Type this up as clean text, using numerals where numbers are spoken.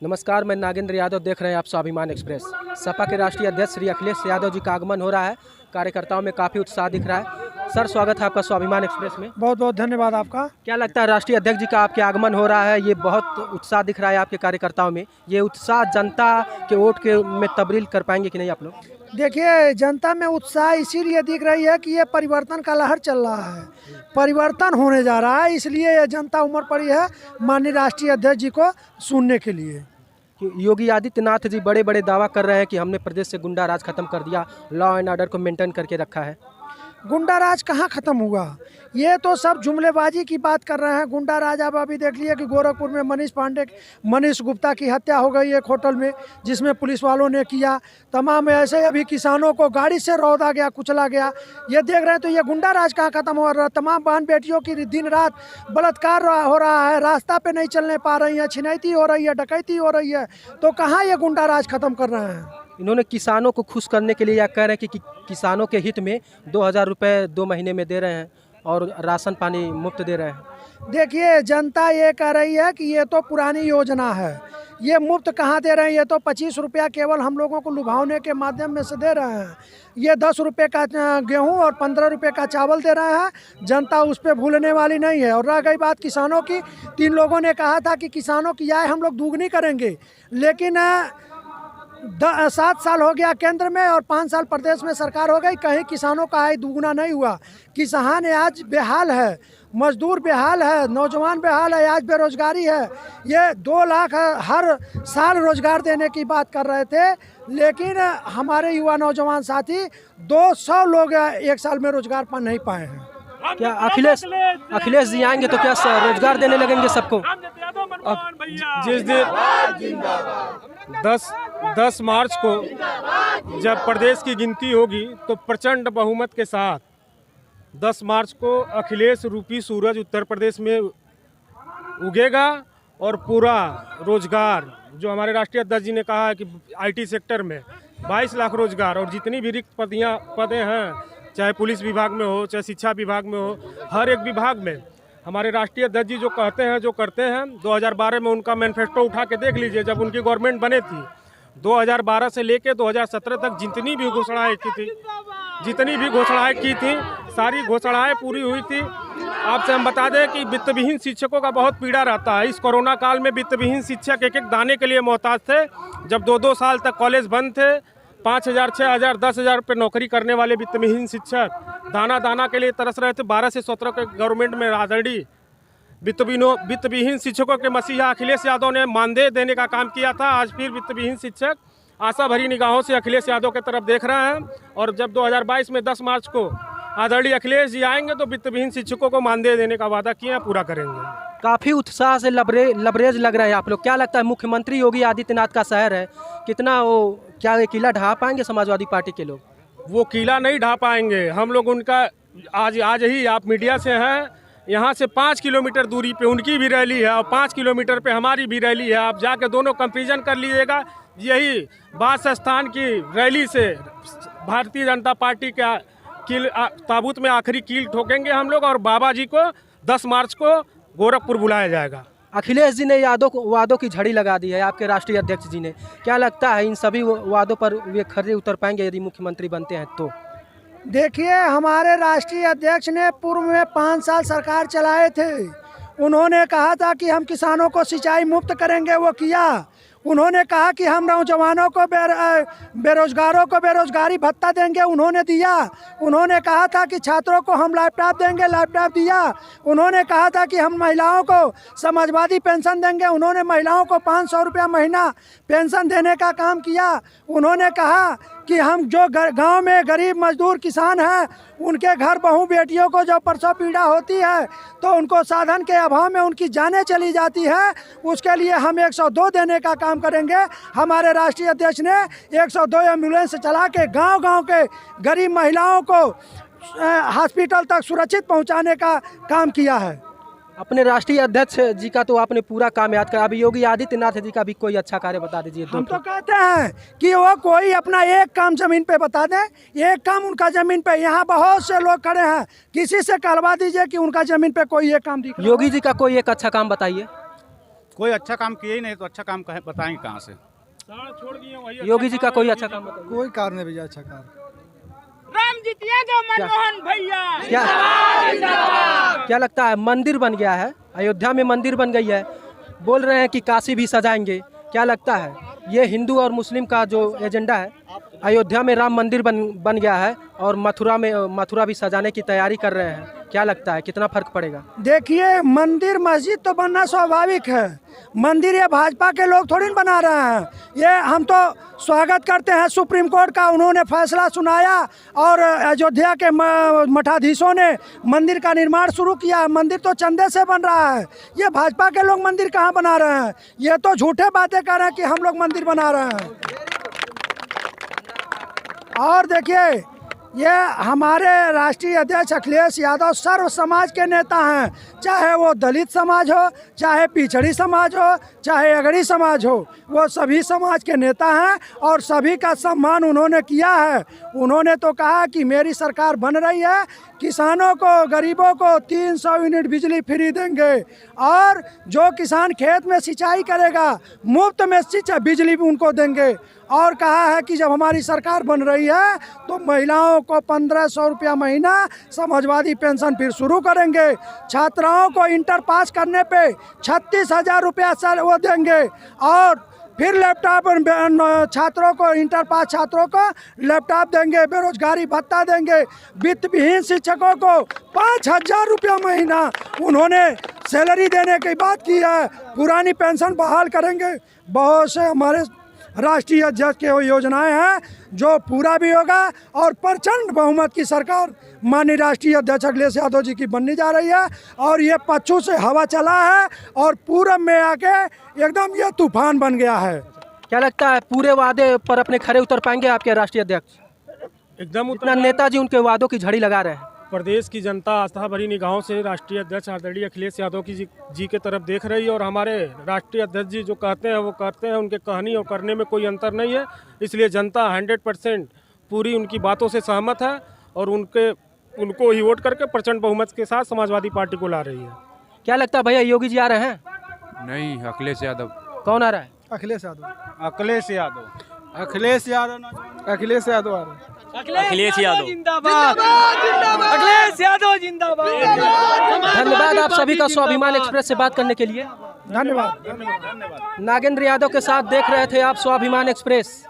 नमस्कार, मैं नागेंद्र यादव, देख रहे हैं आप स्वाभिमान एक्सप्रेस। सपा के राष्ट्रीय अध्यक्ष श्री अखिलेश यादव जी का आगमन हो रहा है। कार्यकर्ताओं में काफ़ी उत्साह दिख रहा है। सर, स्वागत है आपका स्वाभिमान एक्सप्रेस में। बहुत बहुत धन्यवाद आपका। क्या लगता है, राष्ट्रीय अध्यक्ष जी का आपके आगमन हो रहा है, ये बहुत उत्साह दिख रहा है आपके कार्यकर्ताओं में, ये उत्साह जनता के वोट के में तब्दील कर पाएंगे कि नहीं आप लोग? देखिए, जनता में उत्साह इसीलिए दिख रही है कि ये परिवर्तन का लहर चल रहा है, परिवर्तन होने जा रहा है, इसलिए ये जनता उमड़ पड़ी है माननीय राष्ट्रीय अध्यक्ष जी को सुनने के लिए। योगी आदित्यनाथ जी बड़े बड़े दावा कर रहे हैं कि हमने प्रदेश से गुंडा राज खत्म कर दिया, लॉ एंड ऑर्डर को मेंटेन करके रखा है। गुंडा राज कहाँ खत्म हुआ? ये तो सब जुमलेबाजी की बात कर रहे हैं। गुंडा राज आप अभी देख लिए कि गोरखपुर में मनीष गुप्ता की हत्या हो गई एक होटल में, जिसमें पुलिस वालों ने किया। तमाम ऐसे अभी किसानों को गाड़ी से रौंदा गया, कुचला गया। ये देख रहे हैं, तो ये गुंडा राज कहाँ खत्म हो रहा है? तमाम बहन बेटियों की दिन रात बलात्कार हो रहा है, रास्ता पे नहीं चलने पा रही हैं, छिनैती हो रही है, डकैती हो रही है, तो कहाँ ये गुंडा राज खत्म कर रहे हैं? इन्होंने किसानों को खुश करने के लिए यह कह रहे हैं कि किसानों के हित में 2000 रुपये 2 महीने में दे रहे हैं और राशन पानी मुफ्त दे रहे हैं। देखिए, जनता ये कह रही है कि ये तो पुरानी योजना है, ये मुफ्त कहाँ दे रहे हैं? ये तो 25 रुपया केवल हम लोगों को लुभावने के माध्यम में से दे रहे हैं। ये 10 रुपये का गेहूं और 15 रुपये का चावल दे रहे हैं। जनता उस पर भूलने वाली नहीं है। और रह गई बात किसानों की, 3 लोगों ने कहा था कि किसानों की आय हम लोग दोगुनी करेंगे, लेकिन 7 साल हो गया केंद्र में और 5 साल प्रदेश में सरकार हो गई, कहीं किसानों का आय दुगुना नहीं हुआ। किसान आज बेहाल है, मजदूर बेहाल है, नौजवान बेहाल है, आज बेरोजगारी है। ये 2 लाख हर साल रोजगार देने की बात कर रहे थे, लेकिन हमारे युवा नौजवान साथी 200 लोग 1 साल में रोजगार पा नहीं पाए हैं। क्या अखिलेश जी आएंगे तो क्या रोजगार देने लगेंगे सबको? जिस दिन 10 मार्च को जब प्रदेश की गिनती होगी तो प्रचंड बहुमत के साथ 10 मार्च को अखिलेश रूपी सूरज उत्तर प्रदेश में उगेगा और पूरा रोजगार, जो हमारे राष्ट्रीय अध्यक्ष जी ने कहा है कि आईटी सेक्टर में 22 लाख रोजगार और जितनी भी रिक्त पदें हैं, चाहे पुलिस विभाग में हो, चाहे शिक्षा विभाग में हो, हर एक विभाग में हमारे राष्ट्रीय अध्यक्ष जी जो कहते हैं, जो करते हैं। 2012 में उनका मैनिफेस्टो उठा के देख लीजिए, जब उनकी गवर्नमेंट बने थी 2012 से लेके 2017 तक जितनी भी घोषणाएं की थी सारी घोषणाएं पूरी हुई थी। आपसे हम बता दें कि वित्तविहीन शिक्षकों का बहुत पीड़ा रहता है। इस कोरोना काल में वित्तविहीन शिक्षक एक दाने के लिए मोहताज थे। जब 2-2 साल तक कॉलेज बंद थे, 5000, 6000, 10,000 रुपये नौकरी करने वाले वित्तविहीन शिक्षक दाना के लिए तरस रहे थे। 12 से 17 के गवर्नमेंट में आदरणीय वित्तविहीन शिक्षकों के मसीहा अखिलेश यादव ने मानदेय देने का काम किया था। आज फिर वित्तविहीन शिक्षक आशा भरी निगाहों से अखिलेश यादव की तरफ देख रहे हैं और जब 2022 में 10 मार्च को आदरणीय अखिलेश जी आएंगे तो वित्तविहीन शिक्षकों को मानदेय देने का वादा किया, पूरा करेंगे। काफ़ी उत्साह से लबरेज लग रहे हैं आप लोग। क्या लगता है, मुख्यमंत्री योगी आदित्यनाथ का शहर है, कितना वो क्या ये किला ढा पाएंगे समाजवादी पार्टी के लोग? वो किला नहीं ढा पाएंगे। हम लोग उनका आज ही आप मीडिया से हैं, यहाँ से 5 किलोमीटर दूरी पे उनकी भी रैली है और 5 किलोमीटर पे हमारी भी रैली है। आप जाके दोनों कंपेरिजन कर लीजिएगा। यही बास स्थान की रैली से भारतीय जनता पार्टी का ताबूत में आखिरी कील ठोकेंगे हम लोग और बाबा जी को 10 मार्च को गोरखपुर बुलाया जाएगा। अखिलेश जी ने वादों की झड़ी लगा दी है, आपके राष्ट्रीय अध्यक्ष जी ने। क्या लगता है, इन सभी वादों पर वे खरे उतर पाएंगे यदि मुख्यमंत्री बनते हैं तो? देखिए, हमारे राष्ट्रीय अध्यक्ष ने पूर्व में 5 साल सरकार चलाए थे। उन्होंने कहा था कि हम किसानों को सिंचाई मुफ्त करेंगे, वो किया। उन्होंने कहा कि हम नौजवानों को बेरोजगारों को बेरोजगारी भत्ता देंगे, उन्होंने दिया। उन्होंने कहा था कि छात्रों को हम लैपटॉप देंगे, लैपटॉप दिया। उन्होंने कहा था कि हम महिलाओं को समाजवादी पेंशन देंगे, उन्होंने महिलाओं को 500 रुपया महीना पेंशन देने का काम किया। उन्होंने कहा कि हम जो गांव में गरीब मजदूर किसान हैं, उनके घर बहू बेटियों को जो प्रसव पीड़ा होती है तो उनको साधन के अभाव में उनकी जानें चली जाती है, उसके लिए हम 102 देने का काम करेंगे। हमारे राष्ट्रीय अध्यक्ष ने 102 एम्बुलेंस चला के गांव-गांव के गरीब महिलाओं को हॉस्पिटल तक सुरक्षित पहुंचाने का काम किया है। अपने राष्ट्रीय अध्यक्ष जी का तो आपने पूरा काम याद करा, अभी योगी आदित्यनाथ जी का भी कोई अच्छा कार्य बता दीजिए। हम तो कहते हैं कि वो कोई अपना एक काम जमीन पे बता दें, एक काम उनका जमीन पे। यहाँ बहुत से लोग खड़े हैं, किसी से कहलवा दीजिए कि उनका जमीन पे कोई एक काम दिख रहा है। योगी जी का कोई एक अच्छा काम बताइए। कोई अच्छा काम किए ही नहीं तो अच्छा काम बताएंगे कहाँ से। छोड़ दिए वही योगी जी का कोई अच्छा काम बताइए। कोई कार्य नहीं भैया अच्छा कार्य। राम जीतिया जो मनमोहन भैया। क्या लगता है, मंदिर बन गया है, अयोध्या में मंदिर बन गई है, बोल रहे हैं कि काशी भी सजाएंगे, क्या लगता है ये हिंदू और मुस्लिम का जो एजेंडा है, अयोध्या में राम मंदिर बन गया है और मथुरा भी सजाने की तैयारी कर रहे हैं, क्या लगता है कितना फर्क पड़ेगा? देखिए, मंदिर मस्जिद तो बनना स्वाभाविक है, मंदिर ये भाजपा के लोग थोड़ी बना रहे हैं। ये हम तो स्वागत करते हैं सुप्रीम कोर्ट का, उन्होंने फैसला सुनाया और अयोध्या के मठाधीशों ने मंदिर का निर्माण शुरू किया। मंदिर तो चंदे से बन रहा है, ये भाजपा के लोग मंदिर कहाँ बना रहे हैं? ये तो झूठे बातें कर रहे हैं कि हम लोग मंदिर बना रहे हैं। और देखिए, ये हमारे राष्ट्रीय अध्यक्ष अखिलेश यादव सर्व समाज के नेता हैं, चाहे वो दलित समाज हो, चाहे पिछड़ी समाज हो, चाहे अगड़ी समाज हो, वो सभी समाज के नेता हैं और सभी का सम्मान उन्होंने किया है। उन्होंने तो कहा कि मेरी सरकार बन रही है, किसानों को, गरीबों को 300 यूनिट बिजली फ्री देंगे और जो किसान खेत में सिंचाई करेगा मुफ्त में बिजली भी उनको देंगे। और कहा है कि जब हमारी सरकार बन रही है तो महिलाओं को 1500 रुपया महीना समाजवादी पेंशन फिर शुरू करेंगे। छात्राओं को इंटर पास करने पे 36,000 रुपया वो देंगे और फिर लैपटॉप छात्रों को, इंटर पास छात्रों को लैपटॉप देंगे, बेरोजगारी भत्ता देंगे, वित्त विहीन शिक्षकों को 5,000 रुपया महीना उन्होंने सैलरी देने की बात की है। पुरानी पेंशन बहाल करेंगे। बहुत से हमारे राष्ट्रीय अध्यक्ष के योजनाएं हैं जो पूरा भी होगा और प्रचंड बहुमत की सरकार माननीय राष्ट्रीय अध्यक्ष अखिलेश यादव जी की बनने जा रही है। और ये पश्चिम से हवा चला है और पूरब में आके एकदम ये तूफान बन गया है। क्या लगता है पूरे वादे पर अपने खरे उतर पाएंगे आपके राष्ट्रीय अध्यक्ष? एकदम इतना नेताजी उनके वादों की झड़ी लगा रहे हैं। प्रदेश की जनता आस्था भरी निगाहों से राष्ट्रीय अध्यक्ष आदरणीय अखिलेश यादव की जी के तरफ देख रही है और हमारे राष्ट्रीय अध्यक्ष जी जो कहते हैं वो करते हैं, उनके कहनी और करने में कोई अंतर नहीं है। इसलिए जनता 100% पूरी उनकी बातों से सहमत है और उनको ही वोट करके प्रचंड बहुमत के साथ समाजवादी पार्टी को ला रही है। क्या लगता है भैया, योगी जी आ रहे हैं? नहीं, अखिलेश यादव। कौन आ रहा है? अखिलेश यादव। अखिलेश यादव आ रहे हैं। अखिलेश यादव जिंदाबाद, अखिलेश यादव जिंदाबाद। धन्यवाद आप सभी का स्वाभिमान एक्सप्रेस से बात करने के लिए। धन्यवाद। नागेंद्र यादव के साथ देख रहे थे आप स्वाभिमान एक्सप्रेस।